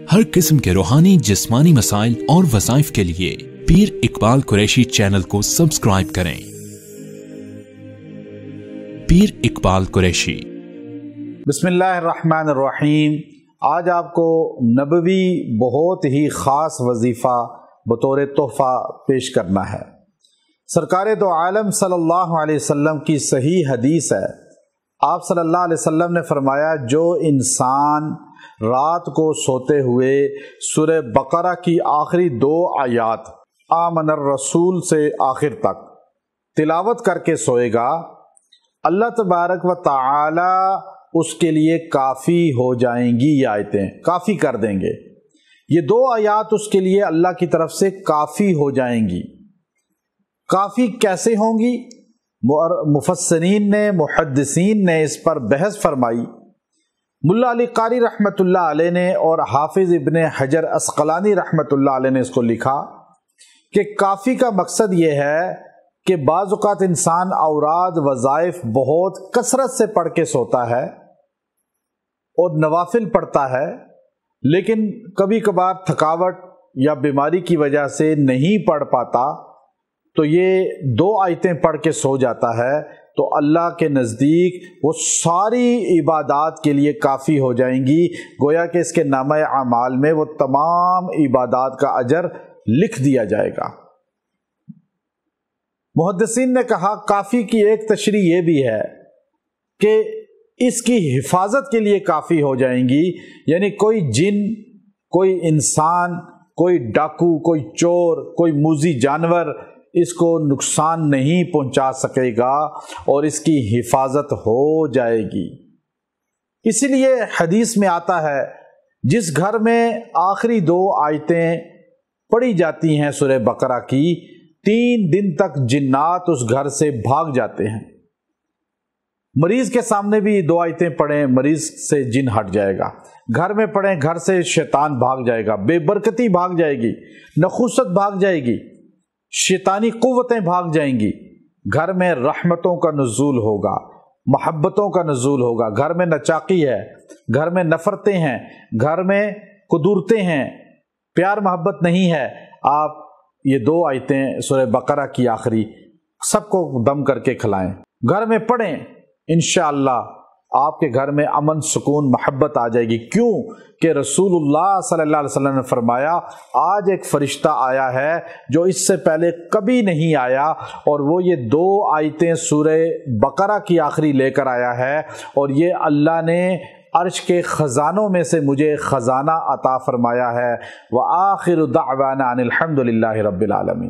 ہر قسم کے روحانی جسمانی مسائل اور وظائف کے لیے پیر اقبال قریشی چینل کو سبسکرائب کریں۔ پیر اقبال قریشی۔ بسم اللہ الرحمن الرحیم۔ آج آپ کو نبوی بہت ہی خاص وظیفہ بطور تحفہ پیش کرنا ہے۔ سرکار دو عالم صلی اللہ علیہ وسلم کی صحیح حدیث ہے۔ آپ صلی اللہ علیہ وسلم نے فرمایا، جو انسان رات کو سوتے ہوئے سورہ بقرہ کی آخری 2 آیات آمن الرسول سے آخر تک تلاوت کر کے سوئے گا، اللہ تبارک و تعالی اس کے لیے کافی ہو جائیں گی۔ یہ آیتیں کافی کر دیں گے۔ یہ 2 آیات اس کے لیے اللہ کی طرف سے کافی ہو جائیں گی۔ کافی کیسے ہوں گی؟ مفسرین نے، محدثین نے اس پر بحث فرمائی۔ ملا علی قاری رحمۃ اللہ علیہ نے اور حافظ ابن حجر عسقلانی رحمۃ اللہ علیہ نے اس کو لکھا کہ کافی کا مقصد یہ ہے کہ بعض اوقات انسان اوراد وظائف بہت کثرت سے پڑھ کے سوتا ہے اور نوافل پڑھتا ہے، لیکن کبھی کبھار تھکاوٹ یا بیماری کی وجہ سے نہیں پڑھ پاتا، تو یہ 2 آیتیں پڑھ کے سو جاتا ہے تو اللہ کے نزدیک وہ ساری عبادات کے لیے کافی ہو جائیں گی، گویا کہ اس کے نامہ اعمال میں وہ تمام عبادات کا اجر لکھ دیا جائے گا۔ محدثین نے کہا کافی کی ایک تشریح یہ بھی ہے کہ اس کی حفاظت کے لیے کافی ہو جائیں گی، یعنی کوئی جن، کوئی انسان، کوئی ڈاکو، کوئی چور، کوئی موذی جانور اس کو نقصان نہیں پہنچا سکے گا اور اس کی حفاظت ہو جائے گی۔ اسی لیے حدیث میں آتا ہے، جس گھر میں آخری 2 آیتیں پڑھی جاتی ہیں سورہ بقرہ کی، 3 دن تک جنات اس گھر سے بھاگ جاتے ہیں۔ مریض کے سامنے بھی 2 آیتیں پڑھیں، مریض سے جن ہٹ جائے گا۔ گھر میں پڑھیں، گھر سے شیطان بھاگ جائے گا، بے برکتی بھاگ جائے گی، نحوست بھاگ جائے گی، شیطانی قوتیں بھاگ جائیں گی۔ گھر میں رحمتوں کا نزول ہوگا، محبتوں کا نزول ہوگا۔ گھر میں نچاقی ہے، گھر میں نفرتیں ہیں، گھر میں قدورتیں ہیں، پیار محبت نہیں ہے۔ آپ یہ 2 آیتیں سورہ بقرہ کی آخری سب کو دم کر کے کھلائیں، گھر میں پڑھیں، انشاءاللہ آپ کے گھر میں امن، سکون، محبت آ جائے گی۔ کیوں کہ رسول اللہ صلی اللہ علیہ وسلم نے فرمایا، آج ایک فرشتہ آیا ہے جو اس سے پہلے کبھی نہیں آیا، اور وہ یہ 2 آیتیں سورہ بقرہ کی آخری لے کر آیا ہے، اور یہ اللہ نے عرش کے خزانوں میں سے مجھے خزانہ عطا فرمایا ہے۔ وآخر دعوانا ان الحمد للہ رب العالمین۔